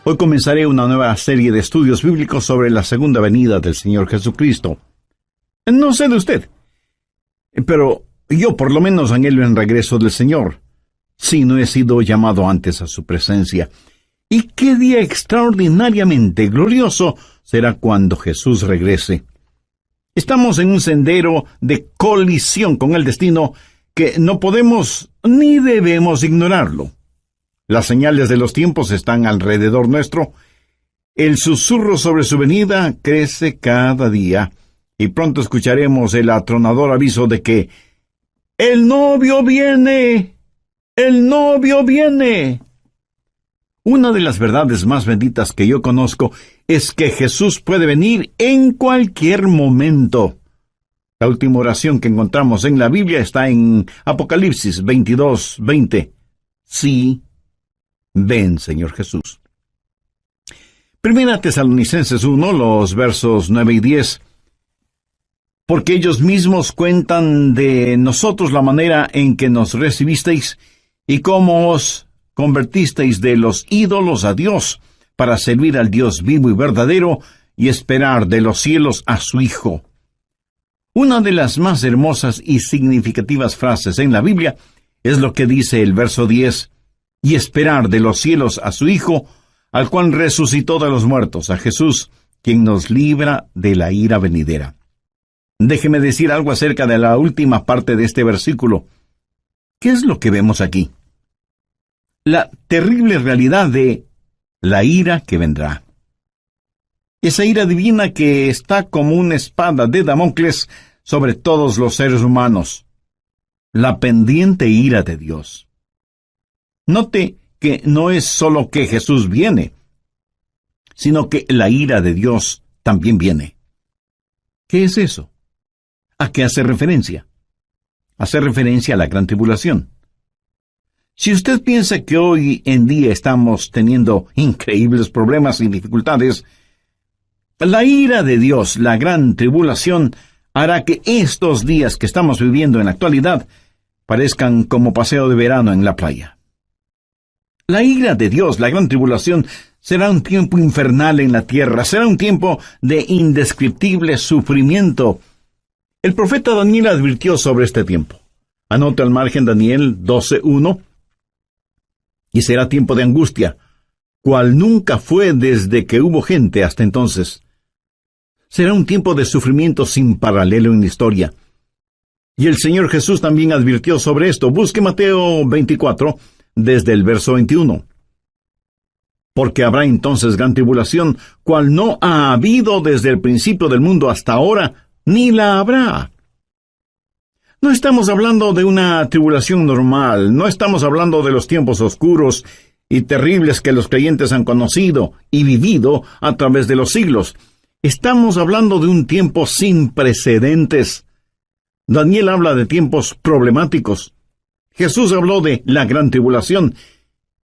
Hoy comenzaré una nueva serie de estudios bíblicos sobre la segunda venida del Señor Jesucristo. No sé de usted, pero yo por lo menos anhelo el regreso del Señor, si no he sido llamado antes a su presencia. Y qué día extraordinariamente glorioso será cuando Jesús regrese. Estamos en un sendero de colisión con el destino que no podemos ni debemos ignorarlo. Las señales de los tiempos están alrededor nuestro. El susurro sobre su venida crece cada día, y pronto escucharemos el atronador aviso de que ¡el novio viene! ¡El novio viene! Una de las verdades más benditas que yo conozco es que Jesús puede venir en cualquier momento. La última oración que encontramos en la Biblia está en Apocalipsis 22:20. Sí, ven, Señor Jesús. Primera Tesalonicenses 1, los versos 9 y 10. Porque ellos mismos cuentan de nosotros la manera en que nos recibisteis y cómo os convertisteis de los ídolos a Dios para servir al Dios vivo y verdadero y esperar de los cielos a su Hijo. Una de las más hermosas y significativas frases en la Biblia es lo que dice el verso 10, y esperar de los cielos a su Hijo, al cual resucitó de los muertos, a Jesús, quien nos libra de la ira venidera. Déjeme decir algo acerca de la última parte de este versículo. ¿Qué es lo que vemos aquí? La terrible realidad de la ira que vendrá. Esa ira divina que está como una espada de Damocles sobre todos los seres humanos. La pendiente ira de Dios. Note que no es solo que Jesús viene, sino que la ira de Dios también viene. ¿Qué es eso? ¿A qué hace referencia? Hace referencia a la gran tribulación. Si usted piensa que hoy en día estamos teniendo increíbles problemas y dificultades, la ira de Dios, la gran tribulación, hará que estos días que estamos viviendo en la actualidad parezcan como paseo de verano en la playa. La ira de Dios, la gran tribulación, será un tiempo infernal en la tierra, será un tiempo de indescriptible sufrimiento. El profeta Daniel advirtió sobre este tiempo. Anote al margen Daniel 12:1. Y será tiempo de angustia, cual nunca fue desde que hubo gente hasta entonces. Será un tiempo de sufrimiento sin paralelo en la historia. Y el Señor Jesús también advirtió sobre esto. Busque Mateo 24, desde el verso 21. Porque habrá entonces gran tribulación, cual no ha habido desde el principio del mundo hasta ahora, ni la habrá. No estamos hablando de una tribulación normal, no estamos hablando de los tiempos oscuros y terribles que los creyentes han conocido y vivido a través de los siglos. Estamos hablando de un tiempo sin precedentes. Daniel habla de tiempos problemáticos. Jesús habló de la gran tribulación,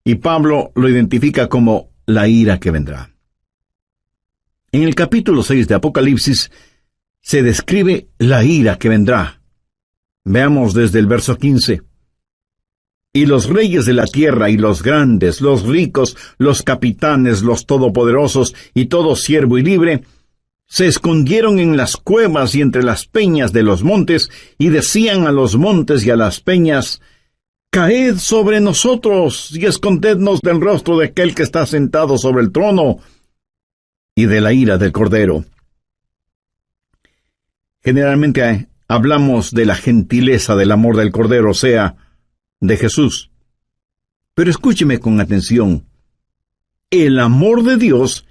y Pablo lo identifica como la ira que vendrá. En el capítulo 6 de Apocalipsis se describe la ira que vendrá. Veamos desde el verso 15. Y los reyes de la tierra y los grandes, los ricos, los capitanes, los todopoderosos y todo siervo y libre, se escondieron en las cuevas y entre las peñas de los montes, y decían a los montes y a las peñas, «Caed sobre nosotros, y escondednos del rostro de aquel que está sentado sobre el trono, y de la ira del Cordero». Generalmente hablamos de la gentileza del amor del Cordero, o sea, de Jesús. Pero escúcheme con atención. El amor de Dios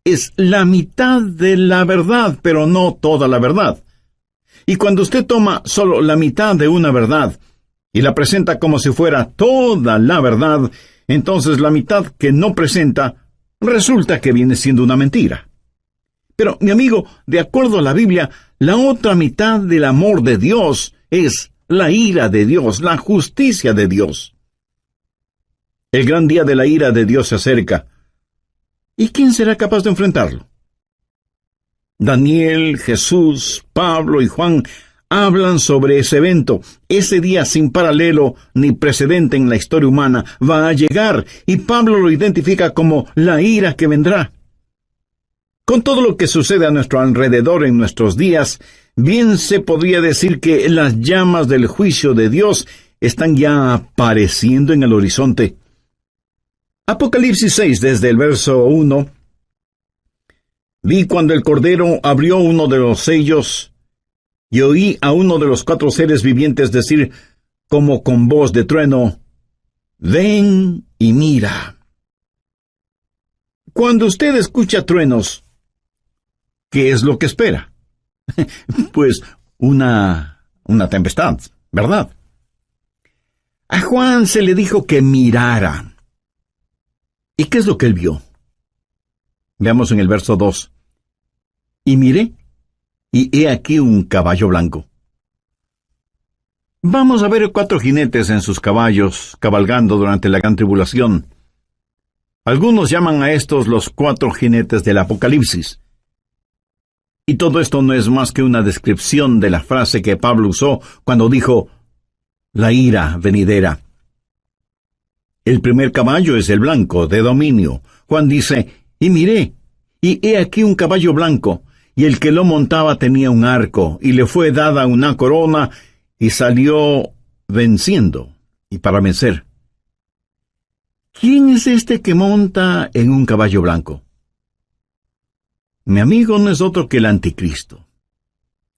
es la mitad de la verdad, pero no toda la verdad. Y cuando usted toma solo la mitad de una verdad y la presenta como si fuera toda la verdad, entonces la mitad que no presenta resulta que viene siendo una mentira. Pero, mi amigo, de acuerdo a la Biblia, la otra mitad del amor de Dios es la ira de Dios, la justicia de Dios. El gran día de la ira de Dios se acerca. ¿Y quién será capaz de enfrentarlo? Daniel, Jesús, Pablo y Juan hablan sobre ese evento. Ese día sin paralelo ni precedente en la historia humana va a llegar, y Pablo lo identifica como la ira que vendrá. Con todo lo que sucede a nuestro alrededor en nuestros días, bien se podría decir que las llamas del juicio de Dios están ya apareciendo en el horizonte. Apocalipsis 6, desde el verso 1. Vi cuando el Cordero abrió uno de los sellos, y oí a uno de los 4 seres vivientes decir, como con voz de trueno, ven y mira. Cuando usted escucha truenos, ¿qué es lo que espera? Pues una tempestad, ¿verdad? A Juan se le dijo que mirara. ¿Y qué es lo que él vio? Veamos en el verso 2. Y miré, y he aquí un caballo blanco. Vamos a ver 4 jinetes en sus caballos, cabalgando durante la gran tribulación. Algunos llaman a estos los 4 jinetes del Apocalipsis. Y todo esto no es más que una descripción de la frase que Pablo usó cuando dijo, la ira venidera. El primer caballo es el blanco, de dominio. Juan dice, y miré, y he aquí un caballo blanco, y el que lo montaba tenía un arco, y le fue dada una corona, y salió venciendo, y para vencer. ¿Quién es este que monta en un caballo blanco? Mi amigo, no es otro que el anticristo.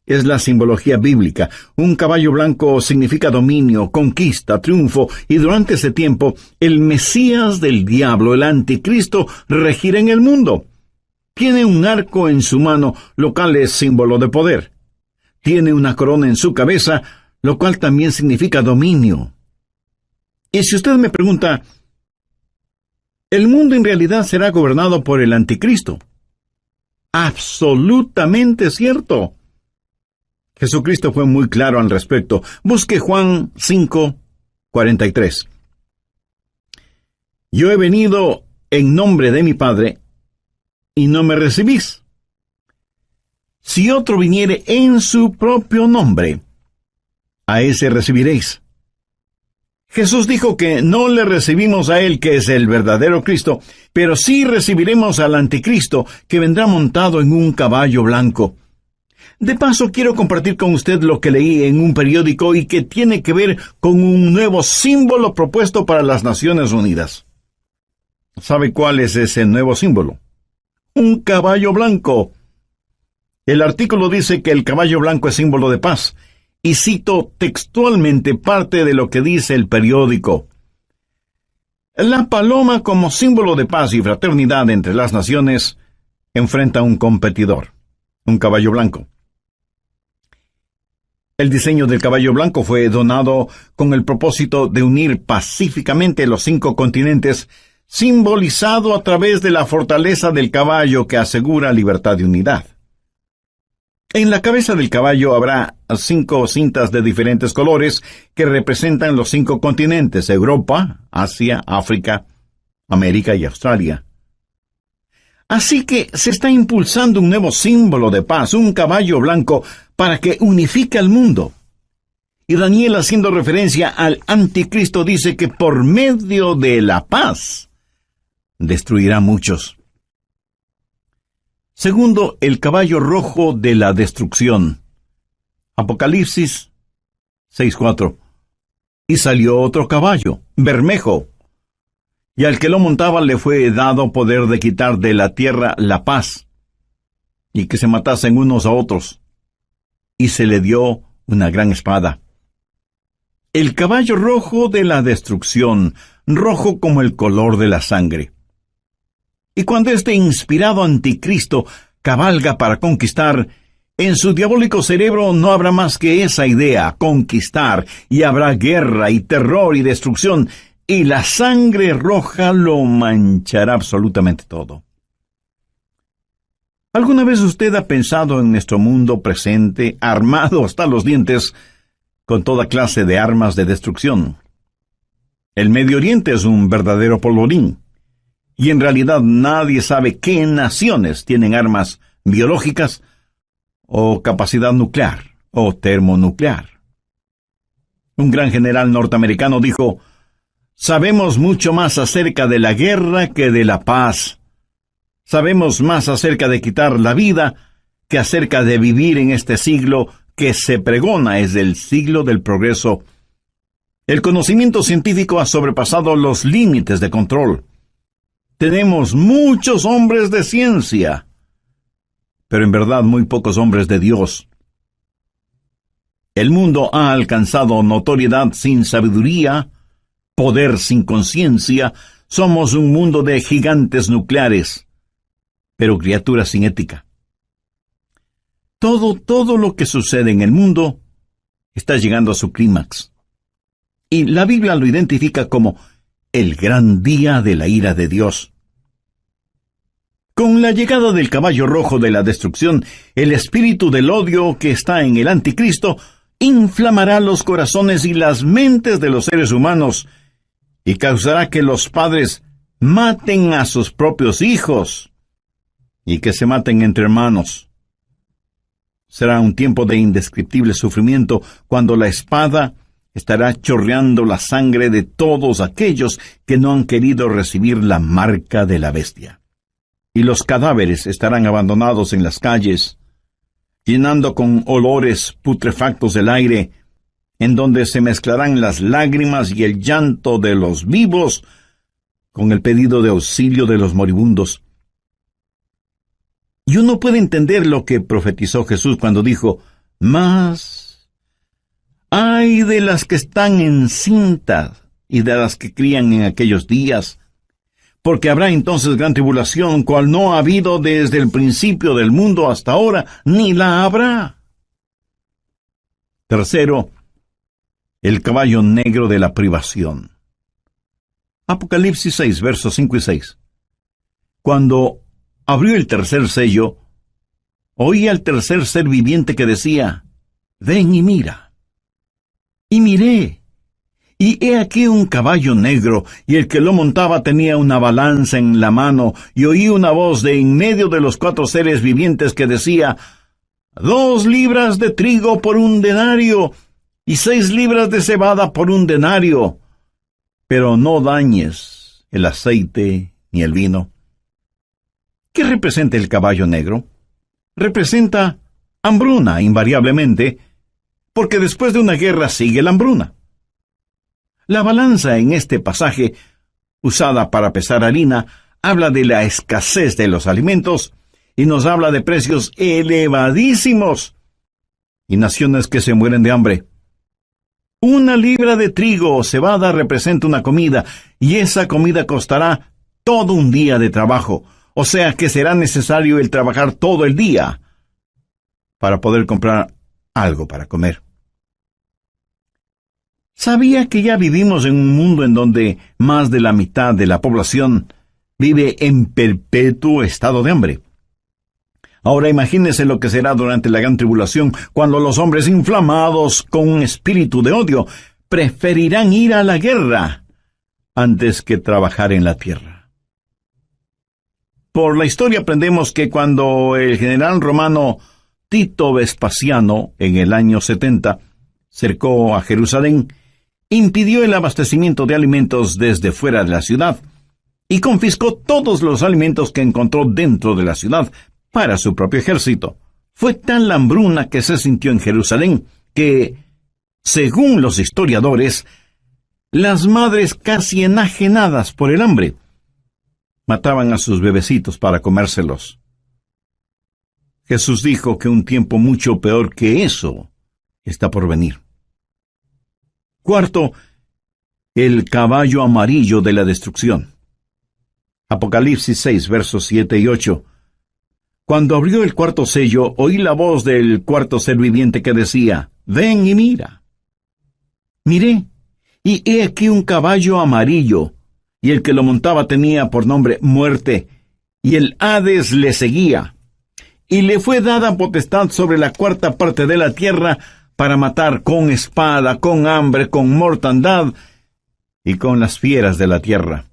Es la simbología bíblica. Un caballo blanco significa dominio, conquista, triunfo, y durante ese tiempo, el Mesías del diablo, el anticristo, regirá en el mundo. Tiene un arco en su mano, lo cual es símbolo de poder. Tiene una corona en su cabeza, lo cual también significa dominio. Y si usted me pregunta, ¿el mundo en realidad será gobernado por el anticristo? Absolutamente cierto. Jesucristo fue muy claro al respecto. Busque Juan 5:43. Yo he venido en nombre de mi Padre, y no me recibís. Si otro viniere en su propio nombre, a ese recibiréis. Jesús dijo que no le recibimos a él, que es el verdadero Cristo, pero sí recibiremos al anticristo, que vendrá montado en un caballo blanco. De paso, quiero compartir con usted lo que leí en un periódico y que tiene que ver con un nuevo símbolo propuesto para las Naciones Unidas. ¿Sabe cuál es ese nuevo símbolo? Un caballo blanco. El artículo dice que el caballo blanco es símbolo de paz, y cito textualmente parte de lo que dice el periódico. La paloma, como símbolo de paz y fraternidad entre las naciones, enfrenta a un competidor, un caballo blanco. El diseño del caballo blanco fue donado con el propósito de unir pacíficamente los 5 continentes, simbolizado a través de la fortaleza del caballo que asegura libertad y unidad. En la cabeza del caballo habrá 5 cintas de diferentes colores que representan los 5 continentes: Europa, Asia, África, América y Australia. Así que se está impulsando un nuevo símbolo de paz, un caballo blanco, para que unifique al mundo. Y Daniel, haciendo referencia al anticristo, dice que por medio de la paz destruirá a muchos. Segundo, el caballo rojo de la destrucción. Apocalipsis 6:4. Y salió otro caballo, bermejo, y al que lo montaba le fue dado poder de quitar de la tierra la paz, y que se matasen unos a otros, y se le dio una gran espada. El caballo rojo de la destrucción, rojo como el color de la sangre. Y cuando este inspirado anticristo cabalga para conquistar, en su diabólico cerebro no habrá más que esa idea, conquistar, y habrá guerra y terror y destrucción, y la sangre roja lo manchará absolutamente todo. ¿Alguna vez usted ha pensado en nuestro mundo presente, armado hasta los dientes, con toda clase de armas de destrucción? El Medio Oriente es un verdadero polvorín, y en realidad nadie sabe qué naciones tienen armas biológicas o capacidad nuclear, o termonuclear. Un gran general norteamericano dijo: «Sabemos mucho más acerca de la guerra que de la paz. Sabemos más acerca de quitar la vida que acerca de vivir en este siglo que se pregona es el siglo del progreso. El conocimiento científico ha sobrepasado los límites de control. Tenemos muchos hombres de ciencia, pero en verdad muy pocos hombres de Dios. El mundo ha alcanzado notoriedad sin sabiduría, poder sin conciencia. Somos un mundo de gigantes nucleares, pero criaturas sin ética. Todo lo que sucede en el mundo está llegando a su clímax. Y la Biblia lo identifica como el gran día de la ira de Dios. Con la llegada del caballo rojo de la destrucción, el espíritu del odio que está en el anticristo inflamará los corazones y las mentes de los seres humanos y causará que los padres maten a sus propios hijos y que se maten entre hermanos. Será un tiempo de indescriptible sufrimiento cuando la espada estará chorreando la sangre de todos aquellos que no han querido recibir la marca de la bestia. Y los cadáveres estarán abandonados en las calles, llenando con olores putrefactos el aire, en donde se mezclarán las lágrimas y el llanto de los vivos con el pedido de auxilio de los moribundos. Y uno puede entender lo que profetizó Jesús cuando dijo: «Mas ay de las que están encintas y de las que crían en aquellos días, porque habrá entonces gran tribulación, cual no ha habido desde el principio del mundo hasta ahora, ni la habrá». Tercero, el caballo negro de la privación. Apocalipsis 6, versos 5 y 6. Cuando abrió el tercer sello, oí al tercer ser viviente que decía: «Ven y mira». Y miré, y he aquí un caballo negro, y el que lo montaba tenía una balanza en la mano, y oí una voz de en medio de los 4 seres vivientes que decía: 2 libras de trigo por 1 denario, y 6 libras de cebada por 1 denario, pero no dañes el aceite ni el vino. ¿Qué representa el caballo negro? Representa hambruna, invariablemente, porque después de una guerra sigue la hambruna. La balanza en este pasaje, usada para pesar harina, habla de la escasez de los alimentos y nos habla de precios elevadísimos y naciones que se mueren de hambre. 1 libra de trigo o cebada representa una comida, y esa comida costará todo un día de trabajo, o sea que será necesario el trabajar todo el día para poder comprar algo para comer. ¿Sabía que ya vivimos en un mundo en donde más de la mitad de la población vive en perpetuo estado de hambre? Ahora imagínese lo que será durante la gran tribulación, cuando los hombres inflamados con un espíritu de odio preferirán ir a la guerra antes que trabajar en la tierra. Por la historia aprendemos que cuando el general romano Tito Vespasiano, en el año 70, cercó a Jerusalén, impidió el abastecimiento de alimentos desde fuera de la ciudad y confiscó todos los alimentos que encontró dentro de la ciudad para su propio ejército. Fue tal la hambruna que se sintió en Jerusalén que, según los historiadores, las madres casi enajenadas por el hambre mataban a sus bebecitos para comérselos. Jesús dijo que un tiempo mucho peor que eso está por venir. Cuarto, el caballo amarillo de la destrucción. Apocalipsis 6, versos 7 y 8. Cuando abrió el 4º sello, oí la voz del 4º ser viviente que decía: «Ven y mira». Miré, y he aquí un caballo amarillo, y el que lo montaba tenía por nombre Muerte, y el Hades le seguía. Y le fue dada potestad sobre la 4ª parte de la tierra para matar con espada, con hambre, con mortandad y con las fieras de la tierra.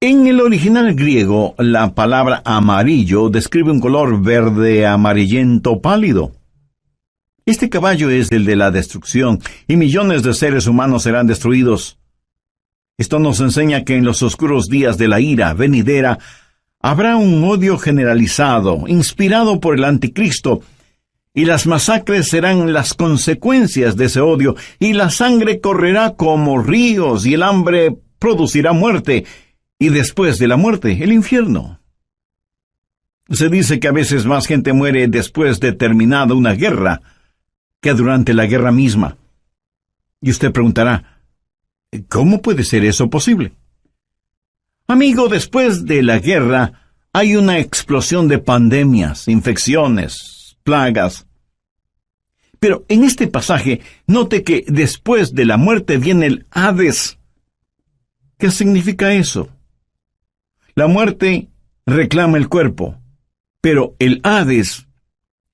En el original griego, la palabra amarillo describe un color verde amarillento pálido. Este caballo es el de la destrucción, y millones de seres humanos serán destruidos. Esto nos enseña que en los oscuros días de la ira venidera habrá un odio generalizado, inspirado por el anticristo, y las masacres serán las consecuencias de ese odio, y la sangre correrá como ríos, y el hambre producirá muerte, y después de la muerte, el infierno. Se dice que a veces más gente muere después de terminada una guerra que durante la guerra misma. Y usted preguntará, ¿cómo puede ser eso posible? Amigo, después de la guerra hay una explosión de pandemias, infecciones, plagas. Pero en este pasaje, note que después de la muerte viene el Hades. ¿Qué significa eso? La muerte reclama el cuerpo, pero el Hades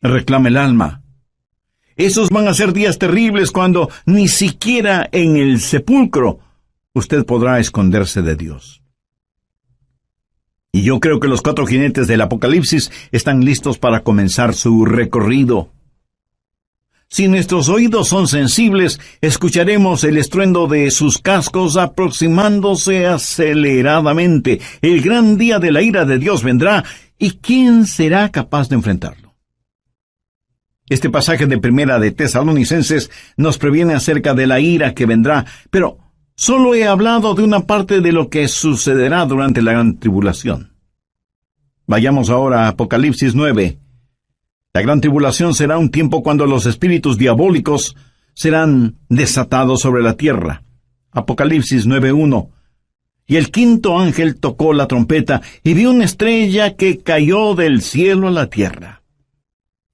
reclama el alma. Esos van a ser días terribles cuando ni siquiera en el sepulcro usted podrá esconderse de Dios. Y yo creo que los 4 jinetes del Apocalipsis están listos para comenzar su recorrido. Si nuestros oídos son sensibles, escucharemos el estruendo de sus cascos aproximándose aceleradamente. El gran día de la ira de Dios vendrá, ¿y quién será capaz de enfrentarlo? Este pasaje de Primera de Tesalonicenses nos previene acerca de la ira que vendrá, pero solo he hablado de una parte de lo que sucederá durante la gran tribulación. Vayamos ahora a Apocalipsis 9. La gran tribulación será un tiempo cuando los espíritus diabólicos serán desatados sobre la tierra. Apocalipsis 9:1. Y el 5º ángel tocó la trompeta, y vi una estrella que cayó del cielo a la tierra.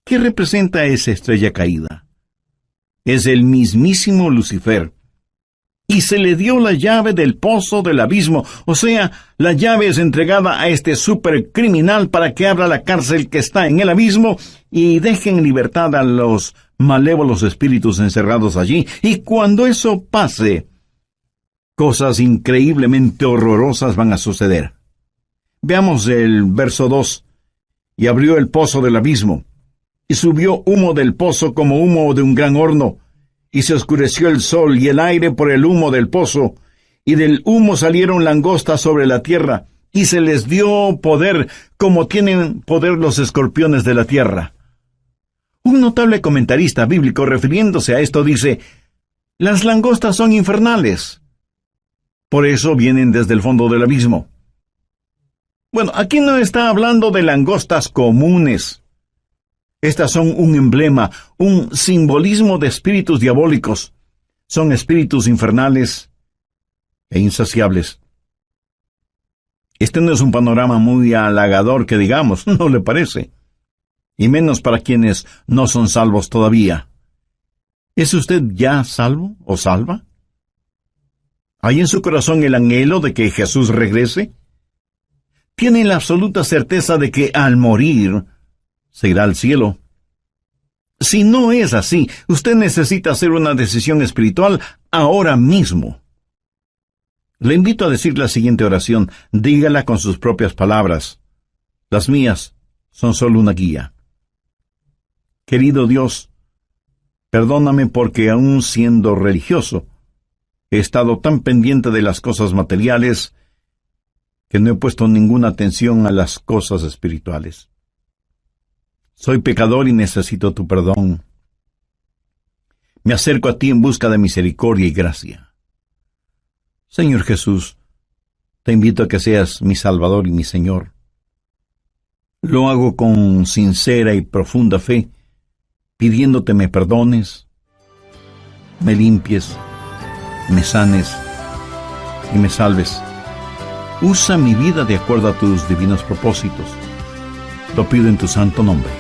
¿Qué representa esa estrella caída? Es el mismísimo Lucifer. Y se le dio la llave del pozo del abismo, o sea, la llave es entregada a este supercriminal para que abra la cárcel que está en el abismo y deje en libertad a los malévolos espíritus encerrados allí. Y cuando eso pase, cosas increíblemente horrorosas van a suceder. Veamos el verso 2. Y abrió el pozo del abismo, y subió humo del pozo como humo de un gran horno, y se oscureció el sol y el aire por el humo del pozo, y del humo salieron langostas sobre la tierra, y se les dio poder como tienen poder los escorpiones de la tierra. Un notable comentarista bíblico refiriéndose a esto dice, las langostas son infernales. Por eso vienen desde el fondo del abismo. Bueno, aquí no está hablando de langostas comunes. Estas son un emblema, un simbolismo de espíritus diabólicos. Son espíritus infernales e insaciables. Este no es un panorama muy halagador que digamos, ¿no le parece? Y menos para quienes no son salvos todavía. ¿Es usted ya salvo o salva? ¿Hay en su corazón el anhelo de que Jesús regrese? ¿Tiene la absoluta certeza de que al morir se irá al cielo? Si no es así, usted necesita hacer una decisión espiritual ahora mismo. Le invito a decir la siguiente oración. Dígala con sus propias palabras. Las mías son solo una guía. Querido Dios, perdóname porque aún siendo religioso, he estado tan pendiente de las cosas materiales que no he puesto ninguna atención a las cosas espirituales. Soy pecador y necesito tu perdón. Me acerco a ti en busca de misericordia y gracia. Señor Jesús, te invito a que seas mi Salvador y mi Señor. Lo hago con sincera y profunda fe, pidiéndote me perdones, me limpies, me sanes y me salves. Usa mi vida de acuerdo a tus divinos propósitos. Lo pido en tu santo nombre.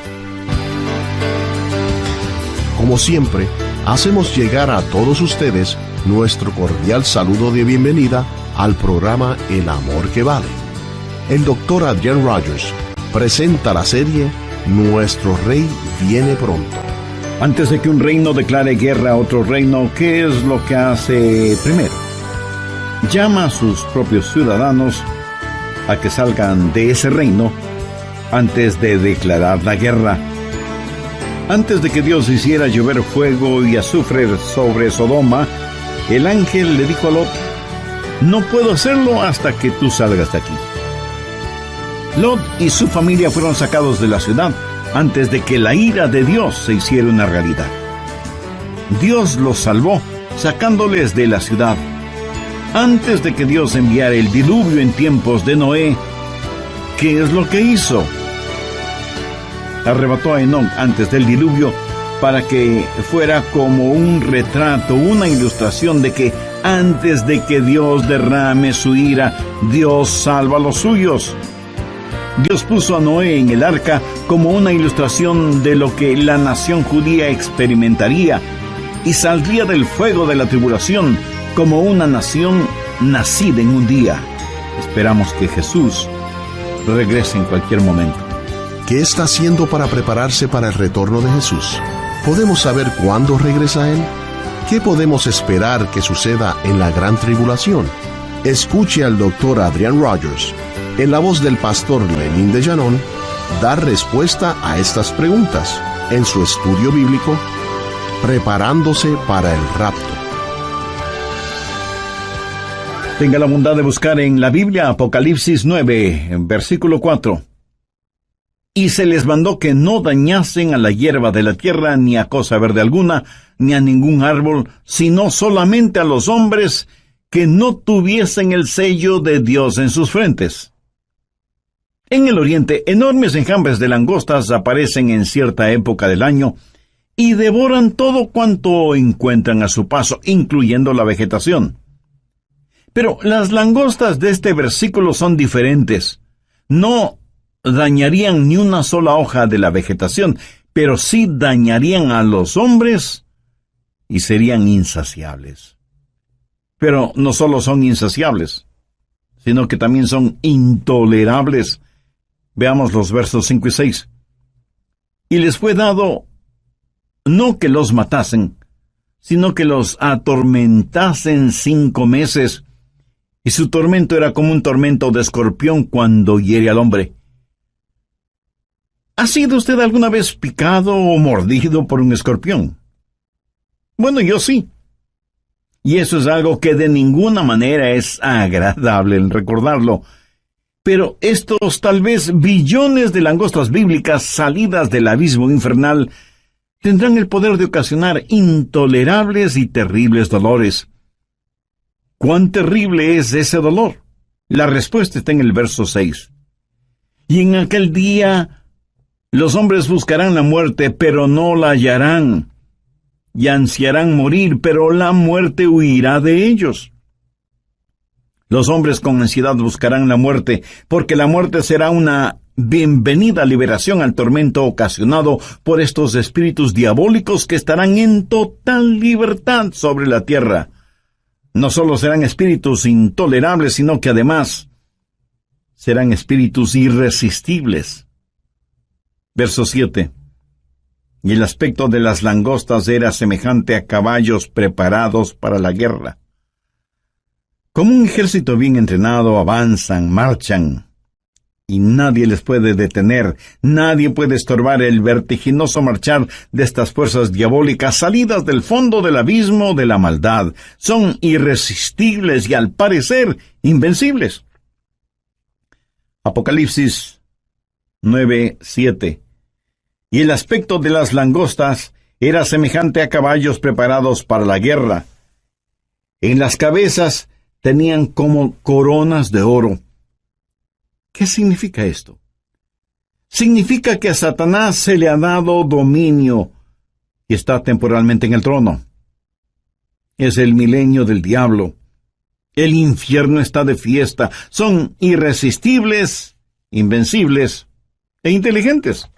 Como siempre, hacemos llegar a todos ustedes nuestro cordial saludo de bienvenida al programa El Amor que Vale. El Dr. Adrian Rogers presenta la serie Nuestro Rey viene pronto. Antes de que un reino declare guerra a otro reino, ¿qué es lo que hace primero? Llama a sus propios ciudadanos a que salgan de ese reino antes de declarar la guerra. Antes de que Dios hiciera llover fuego y azufre sobre Sodoma, el ángel le dijo a Lot: no puedo hacerlo hasta que tú salgas de aquí. Lot y su familia fueron sacados de la ciudad antes de que la ira de Dios se hiciera una realidad. Dios los salvó, sacándoles de la ciudad. Antes de que Dios enviara el diluvio en tiempos de Noé, ¿qué es lo que hizo? Arrebató a Enoc antes del diluvio para que fuera como un retrato, una ilustración de que antes de que Dios derrame su ira, Dios salva a los suyos. Dios puso a Noé en el arca como una ilustración de lo que la nación judía experimentaría y saldría del fuego de la tribulación como una nación nacida en un día. Esperamos que Jesús regrese en cualquier momento. ¿Qué está haciendo para prepararse para el retorno de Jesús? ¿Podemos saber cuándo regresa Él? ¿Qué podemos esperar que suceda en la gran tribulación? Escuche al Dr. Adrian Rogers, en la voz del pastor Lenín de Llanón, dar respuesta a estas preguntas en su estudio bíblico, Preparándose para el Rapto. Tenga la bondad de buscar en la Biblia Apocalipsis 9, en versículo 4. Y se les mandó que no dañasen a la hierba de la tierra, ni a cosa verde alguna, ni a ningún árbol, sino solamente a los hombres que no tuviesen el sello de Dios en sus frentes. En el oriente, enormes enjambres de langostas aparecen en cierta época del año y devoran todo cuanto encuentran a su paso, incluyendo la vegetación. Pero las langostas de este versículo son diferentes. No dañarían ni una sola hoja de la vegetación, pero sí dañarían a los hombres y serían insaciables. Pero no solo son insaciables, sino que también son intolerables. Veamos los versos 5 y 6. Y les fue dado no que los matasen, sino que los atormentasen 5 meses, y su tormento era como un tormento de escorpión cuando hiere al hombre. ¿Ha sido usted alguna vez picado o mordido por un escorpión? Bueno, yo sí. Y eso es algo que de ninguna manera es agradable el recordarlo. Pero estos tal vez billones de langostas bíblicas salidas del abismo infernal tendrán el poder de ocasionar intolerables y terribles dolores. ¿Cuán terrible es ese dolor? La respuesta está en el verso 6. Y en aquel día los hombres buscarán la muerte, pero no la hallarán, y ansiarán morir, pero la muerte huirá de ellos. Los hombres con ansiedad buscarán la muerte, porque la muerte será una bienvenida liberación al tormento ocasionado por estos espíritus diabólicos que estarán en total libertad sobre la tierra. No solo serán espíritus intolerables, sino que además serán espíritus irresistibles. Verso 7. Y el aspecto de las langostas era semejante a caballos preparados para la guerra. Como un ejército bien entrenado, avanzan, marchan, y nadie les puede detener, nadie puede estorbar el vertiginoso marchar de estas fuerzas diabólicas salidas del fondo del abismo de la maldad. Son irresistibles y al parecer invencibles. Apocalipsis 9:7. Y el aspecto de las langostas era semejante a caballos preparados para la guerra. En las cabezas tenían como coronas de oro. ¿Qué significa esto? Significa que a Satanás se le ha dado dominio y está temporalmente en el trono. Es el milenio del diablo. El infierno está de fiesta. Son irresistibles, invencibles e inteligentes.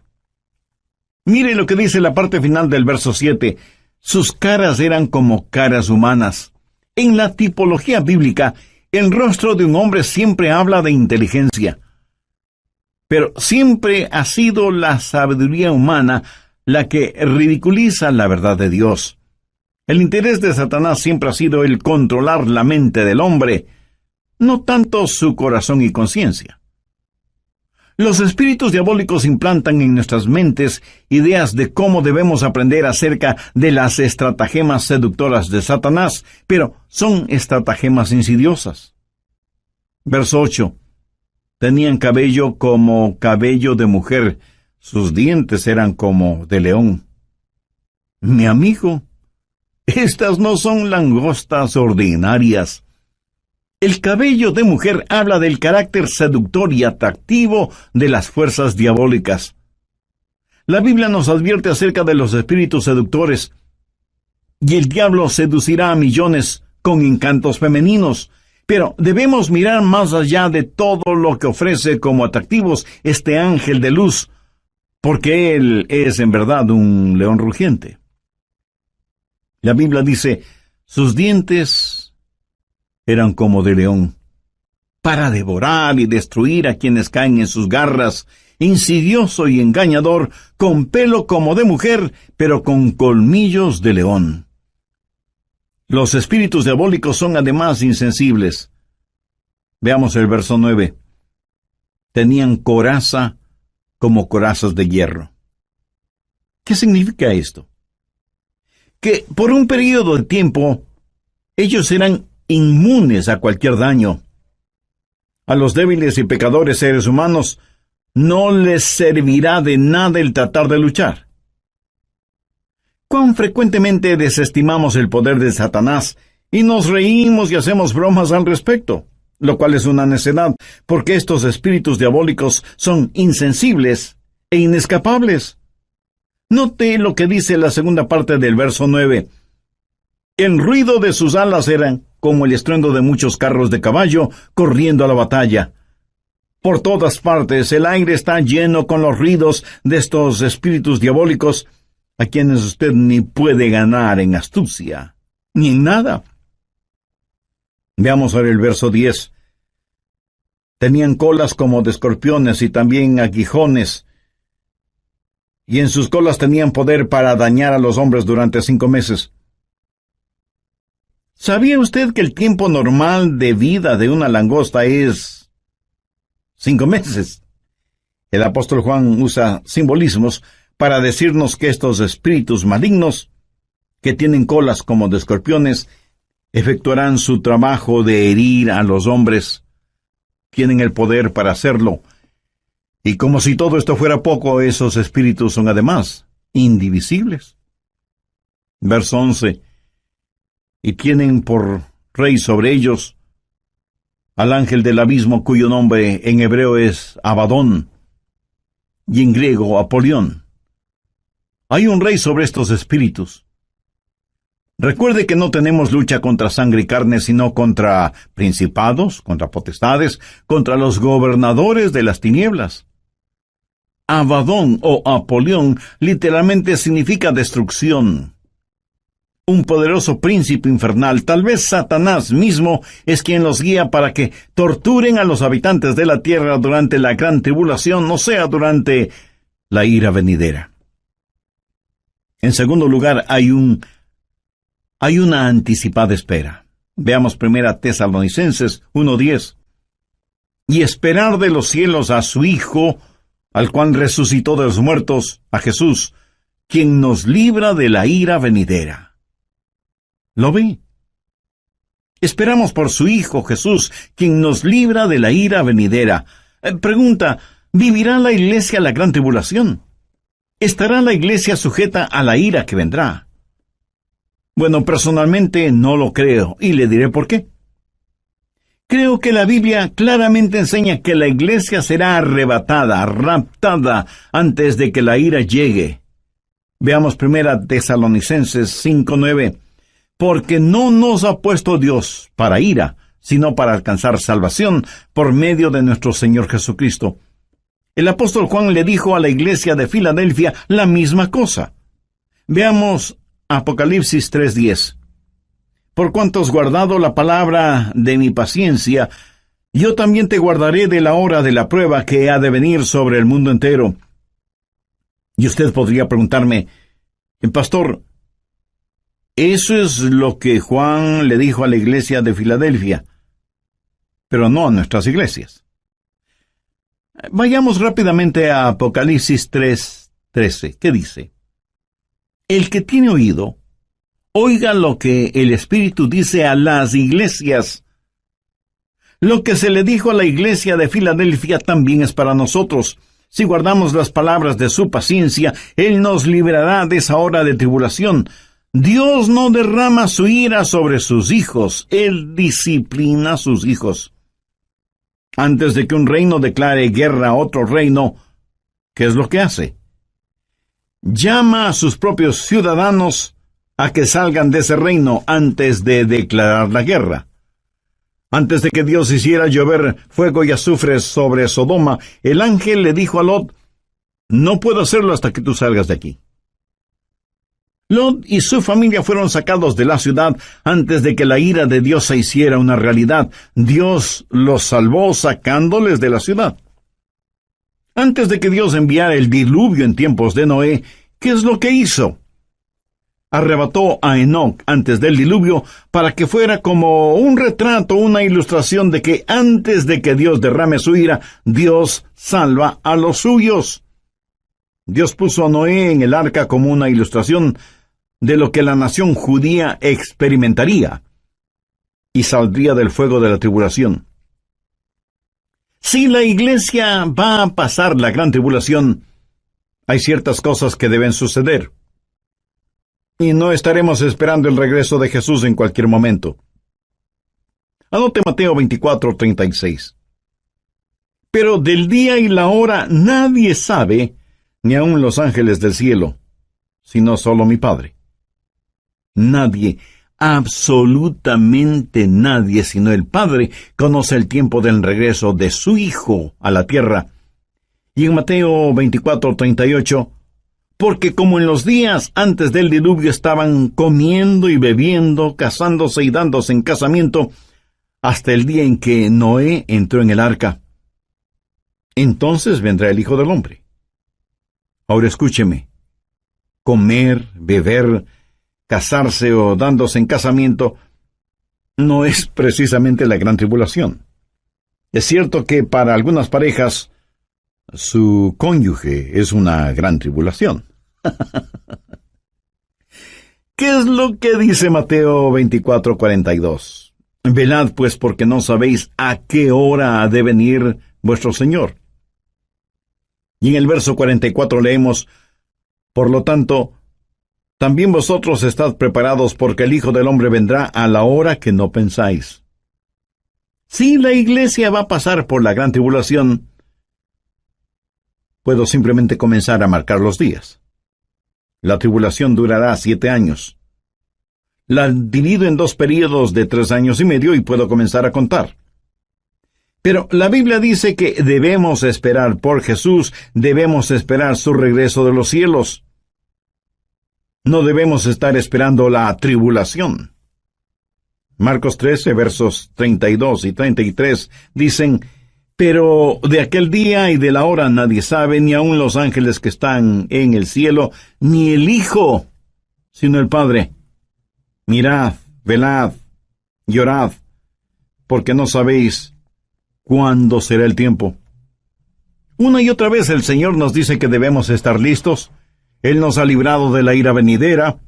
Mire lo que dice la parte final del verso 7. Sus caras eran como caras humanas. En la tipología bíblica, el rostro de un hombre siempre habla de inteligencia. Pero siempre ha sido la sabiduría humana la que ridiculiza la verdad de Dios. El interés de Satanás siempre ha sido el controlar la mente del hombre, no tanto su corazón y conciencia. Los espíritus diabólicos implantan en nuestras mentes ideas de cómo debemos aprender acerca de las estratagemas seductoras de Satanás, pero son estratagemas insidiosas. Verso 8. Tenían cabello como cabello de mujer, sus dientes eran como de león. Mi amigo, estas no son langostas ordinarias. El cabello de mujer habla del carácter seductor y atractivo de las fuerzas diabólicas. La Biblia nos advierte acerca de los espíritus seductores, y el diablo seducirá a millones con encantos femeninos, pero debemos mirar más allá de todo lo que ofrece como atractivos este ángel de luz, porque él es en verdad un león rugiente. La Biblia dice, sus dientes eran como de león, para devorar y destruir a quienes caen en sus garras, insidioso y engañador, con pelo como de mujer, pero con colmillos de león. Los espíritus diabólicos son además insensibles. Veamos el verso 9. Tenían coraza como corazas de hierro. ¿Qué significa esto? Que por un periodo de tiempo, ellos eran inmunes a cualquier daño. A los débiles y pecadores seres humanos no les servirá de nada el tratar de luchar. ¿Cuán frecuentemente desestimamos el poder de Satanás y nos reímos y hacemos bromas al respecto? Lo cual es una necedad, porque estos espíritus diabólicos son insensibles e inescapables. Note lo que dice la segunda parte del verso 9. El ruido de sus alas eran como el estruendo de muchos carros de caballo corriendo a la batalla. Por todas partes el aire está lleno con los ruidos de estos espíritus diabólicos, a quienes usted ni puede ganar en astucia, ni en nada. Veamos ahora el verso 10. Tenían colas como de escorpiones y también aguijones, y en sus colas tenían poder para dañar a los hombres durante 5 meses. ¿Sabía usted que el tiempo normal de vida de una langosta es 5 meses? El apóstol Juan usa simbolismos para decirnos que estos espíritus malignos, que tienen colas como de escorpiones, efectuarán su trabajo de herir a los hombres. Tienen el poder para hacerlo. Y como si todo esto fuera poco, esos espíritus son además indivisibles. Verso 11. Y tienen por rey sobre ellos al ángel del abismo, cuyo nombre en hebreo es Abadón y en griego Apolión. Hay un rey sobre estos espíritus. Recuerde que no tenemos lucha contra sangre y carne, sino contra principados, contra potestades, contra los gobernadores de las tinieblas. Abadón o Apolión literalmente significa destrucción. Un poderoso príncipe infernal, tal vez Satanás mismo, es quien los guía para que torturen a los habitantes de la tierra durante la gran tribulación, o sea, durante la ira venidera. En segundo lugar, hay una anticipada espera. Veamos 1 Tesalonicenses 1:10. Y esperar de los cielos a su Hijo, al cual resucitó de los muertos, a Jesús, quien nos libra de la ira venidera. ¿Lo ve? Esperamos por su Hijo Jesús, quien nos libra de la ira venidera. Pregunta, ¿vivirá la iglesia la gran tribulación? ¿Estará la iglesia sujeta a la ira que vendrá? Bueno, personalmente no lo creo, y le diré por qué. Creo que la Biblia claramente enseña que la iglesia será arrebatada, raptada, antes de que la ira llegue. Veamos 1 Tesalonicenses 5:9. Porque no nos ha puesto Dios para ira, sino para alcanzar salvación por medio de nuestro Señor Jesucristo. El apóstol Juan le dijo a la iglesia de Filadelfia la misma cosa. Veamos Apocalipsis 3:10. Por cuanto has guardado la palabra de mi paciencia, yo también te guardaré de la hora de la prueba que ha de venir sobre el mundo entero. Y usted podría preguntarme, pastor, eso es lo que Juan le dijo a la iglesia de Filadelfia, pero no a nuestras iglesias. Vayamos rápidamente a Apocalipsis 3:13. ¿Qué dice? El que tiene oído, oiga lo que el Espíritu dice a las iglesias. Lo que se le dijo a la iglesia de Filadelfia también es para nosotros. Si guardamos las palabras de su paciencia, Él nos librará de esa hora de tribulación. Dios no derrama su ira sobre sus hijos, Él disciplina a sus hijos. Antes de que un reino declare guerra a otro reino, ¿qué es lo que hace? Llama a sus propios ciudadanos a que salgan de ese reino antes de declarar la guerra. Antes de que Dios hiciera llover fuego y azufre sobre Sodoma, el ángel le dijo a Lot, no puedo hacerlo hasta que tú salgas de aquí. Lot y su familia fueron sacados de la ciudad antes de que la ira de Dios se hiciera una realidad. Dios los salvó sacándoles de la ciudad. Antes de que Dios enviara el diluvio en tiempos de Noé, ¿qué es lo que hizo? Arrebató a Enoc antes del diluvio para que fuera como un retrato, una ilustración de que antes de que Dios derrame su ira, Dios salva a los suyos. Dios puso a Noé en el arca como una ilustración de lo que la nación judía experimentaría y saldría del fuego de la tribulación. Si la iglesia va a pasar la gran tribulación, hay ciertas cosas que deben suceder. Y no estaremos esperando el regreso de Jesús en cualquier momento. Anote Mateo 24:36. Pero del día y la hora nadie sabe, ni aun los ángeles del cielo, sino solo mi Padre. Nadie, absolutamente nadie, sino el Padre, conoce el tiempo del regreso de su Hijo a la tierra. Y en Mateo 24:38, porque como en los días antes del diluvio estaban comiendo y bebiendo, casándose y dándose en casamiento, hasta el día en que Noé entró en el arca. Entonces vendrá el Hijo del Hombre. Ahora escúcheme. Comer, beber, casarse o dándose en casamiento no es precisamente la gran tribulación. Es cierto que para algunas parejas su cónyuge es una gran tribulación. ¿Qué es lo que dice Mateo 24:42? Velad pues porque no sabéis a qué hora ha de venir vuestro Señor. Y en el verso 44 leemos, por lo tanto, también vosotros estad preparados porque el Hijo del Hombre vendrá a la hora que no pensáis. Si la iglesia va a pasar por la gran tribulación, puedo simplemente comenzar a marcar los días. La tribulación durará 7 años. La divido en 2 períodos de 3 años y medio y puedo comenzar a contar. Pero la Biblia dice que debemos esperar por Jesús, debemos esperar su regreso de los cielos. No debemos estar esperando la tribulación. Marcos 13, versos 32 y 33 dicen, pero de aquel día y de la hora nadie sabe, ni aun los ángeles que están en el cielo, ni el Hijo, sino el Padre. Mirad, velad, llorad, porque no sabéis cuándo será el tiempo. Una y otra vez el Señor nos dice que debemos estar listos. Él nos ha librado de la ira venidera.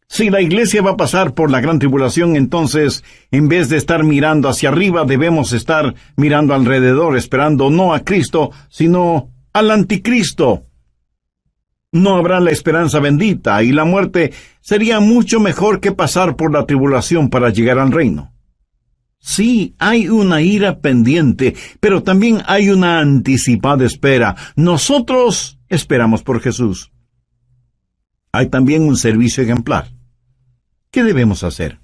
Si la iglesia va a pasar por la gran tribulación, entonces, en vez de estar mirando hacia arriba, debemos estar mirando alrededor, esperando no a Cristo, sino al anticristo. No habrá la esperanza bendita, y la muerte sería mucho mejor que pasar por la tribulación para llegar al reino. Sí, hay una ira pendiente, pero también hay una anticipada espera. Nosotros esperamos por Jesús. Hay también un servicio ejemplar. ¿Qué debemos hacer?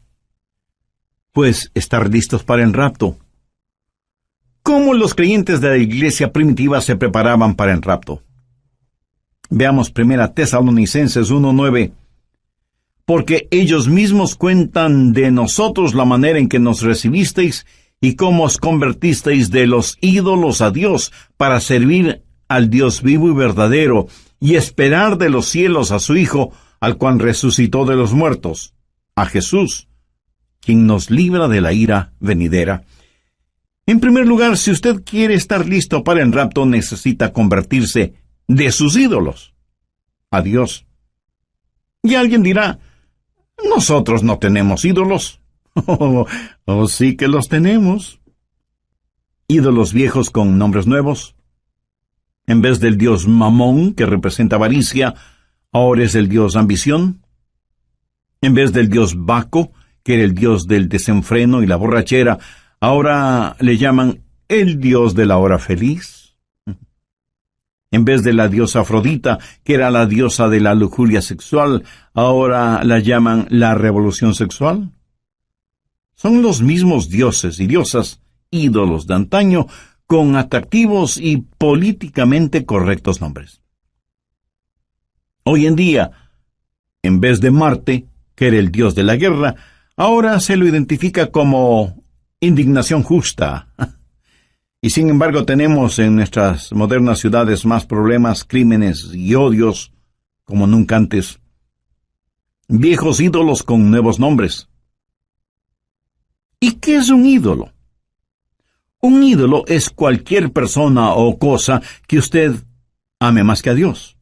Pues estar listos para el rapto. ¿Cómo los creyentes de la iglesia primitiva se preparaban para el rapto? Veamos 1 Tesalonicenses 1:9. Porque ellos mismos cuentan de nosotros la manera en que nos recibisteis y cómo os convertisteis de los ídolos a Dios para servir al Dios vivo y verdadero y esperar de los cielos a su Hijo, al cual resucitó de los muertos, a Jesús, quien nos libra de la ira venidera. En primer lugar, si usted quiere estar listo para el rapto, necesita convertirse de sus ídolos a Dios. Y alguien dirá, nosotros no tenemos ídolos. Oh, sí que los tenemos. Ídolos viejos con nombres nuevos. En vez del dios Mamón, que representa avaricia, ahora es el dios ambición. En vez del dios Baco, que era el dios del desenfreno y la borrachera, ahora le llaman el dios de la hora feliz. En vez de la diosa Afrodita, que era la diosa de la lujuria sexual, ahora la llaman la revolución sexual. Son los mismos dioses y diosas, ídolos de antaño, con atractivos y políticamente correctos nombres. Hoy en día, en vez de Marte, que era el dios de la guerra, ahora se lo identifica como indignación justa. Y sin embargo tenemos en nuestras modernas ciudades más problemas, crímenes y odios como nunca antes. Viejos ídolos con nuevos nombres. ¿Y qué es un ídolo? Un ídolo es cualquier persona o cosa que usted ame más que a Dios.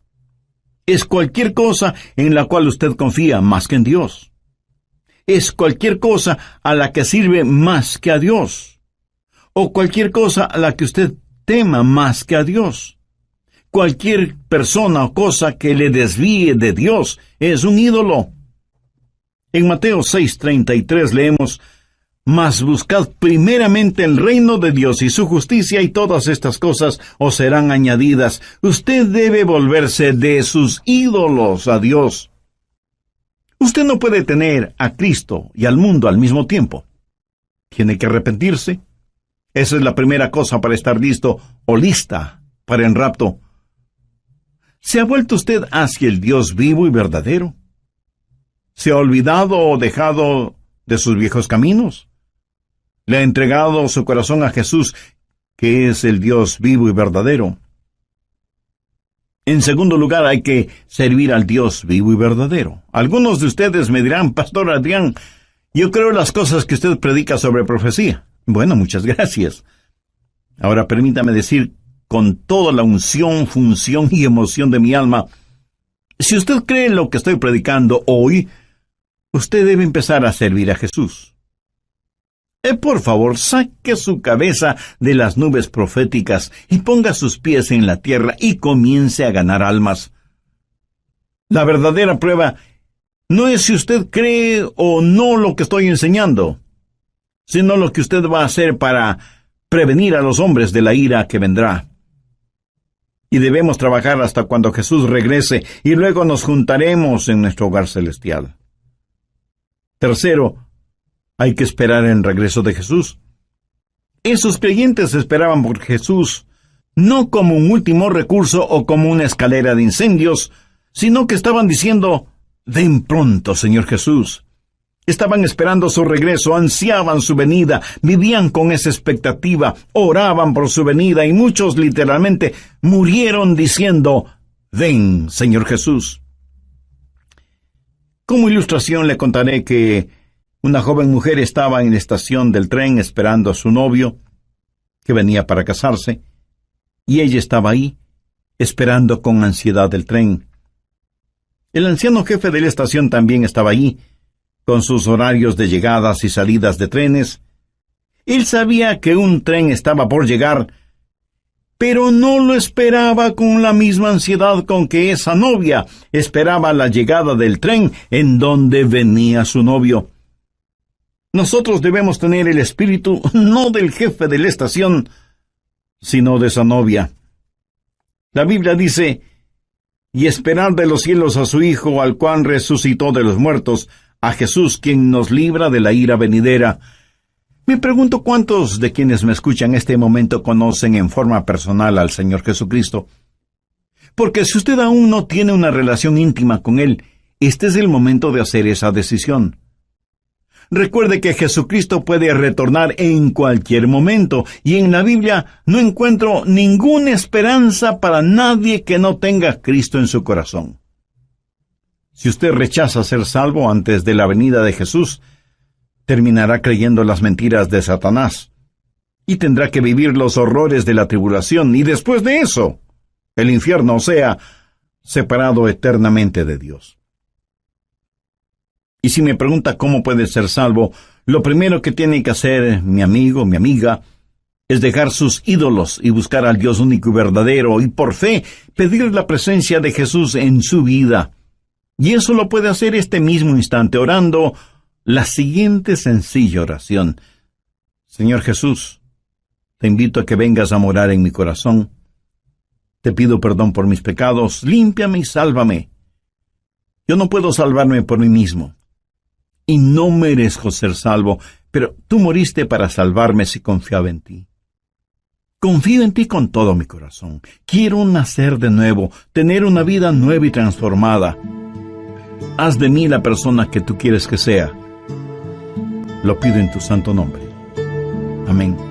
Es cualquier cosa en la cual usted confía más que en Dios. Es cualquier cosa a la que sirve más que a Dios. O cualquier cosa a la que usted tema más que a Dios. Cualquier persona o cosa que le desvíe de Dios es un ídolo. En Mateo 6:33 leemos, mas buscad primeramente el reino de Dios y su justicia, y todas estas cosas os serán añadidas. Usted debe volverse de sus ídolos a Dios. Usted no puede tener a Cristo y al mundo al mismo tiempo. Tiene que arrepentirse. Esa es la primera cosa para estar listo o lista para el rapto. ¿Se ha vuelto usted hacia el Dios vivo y verdadero? ¿Se ha olvidado o dejado de sus viejos caminos? ¿Le ha entregado su corazón a Jesús, que es el Dios vivo y verdadero? En segundo lugar, hay que servir al Dios vivo y verdadero. Algunos de ustedes me dirán, Pastor Adrián, yo creo las cosas que usted predica sobre profecía. Bueno, muchas gracias. Ahora permítame decir, con toda la unción, función y emoción de mi alma, si usted cree en lo que estoy predicando hoy, usted debe empezar a servir a Jesús. Por favor, saque su cabeza de las nubes proféticas y ponga sus pies en la tierra y comience a ganar almas. La verdadera prueba no es si usted cree o no lo que estoy enseñando, sino lo que usted va a hacer para prevenir a los hombres de la ira que vendrá. Y debemos trabajar hasta cuando Jesús regrese, y luego nos juntaremos en nuestro hogar celestial. Tercero, hay que esperar el regreso de Jesús. Esos creyentes esperaban por Jesús, no como un último recurso o como una escalera de incendios, sino que estaban diciendo, ven pronto, Señor Jesús. Estaban esperando su regreso, ansiaban su venida, vivían con esa expectativa, oraban por su venida y muchos literalmente murieron diciendo, ven, Señor Jesús. Como ilustración le contaré que una joven mujer estaba en la estación del tren esperando a su novio, que venía para casarse, y ella estaba ahí, esperando con ansiedad el tren. El anciano jefe de la estación también estaba allí, con sus horarios de llegadas y salidas de trenes. Él sabía que un tren estaba por llegar, pero no lo esperaba con la misma ansiedad con que esa novia esperaba la llegada del tren en donde venía su novio. Nosotros debemos tener el espíritu no del jefe de la estación, sino de esa novia. La Biblia dice, y esperar de los cielos a su Hijo, al cual resucitó de los muertos, a Jesús, quien nos libra de la ira venidera. Me pregunto cuántos de quienes me escuchan en este momento conocen en forma personal al Señor Jesucristo. Porque si usted aún no tiene una relación íntima con Él, este es el momento de hacer esa decisión. Recuerde que Jesucristo puede retornar en cualquier momento, y en la Biblia no encuentro ninguna esperanza para nadie que no tenga a Cristo en su corazón. Si usted rechaza ser salvo antes de la venida de Jesús, terminará creyendo las mentiras de Satanás. y tendrá que vivir los horrores de la tribulación, y después de eso, el infierno, o sea, separado eternamente de Dios. Y si me pregunta cómo puede ser salvo, lo primero que tiene que hacer mi amigo, mi amiga, es dejar sus ídolos y buscar al Dios único y verdadero, y por fe pedir la presencia de Jesús en su vida. Y eso lo puede hacer este mismo instante, orando la siguiente sencilla oración. Señor Jesús, te invito a que vengas a morar en mi corazón. Te pido perdón por mis pecados, límpiame y sálvame. Yo no puedo salvarme por mí mismo, y no merezco ser salvo, pero tú moriste para salvarme si confiaba en ti. Confío en ti con todo mi corazón. Quiero nacer de nuevo, tener una vida nueva y transformada. Haz de mí la persona que tú quieres que sea. Lo pido en tu santo nombre. Amén.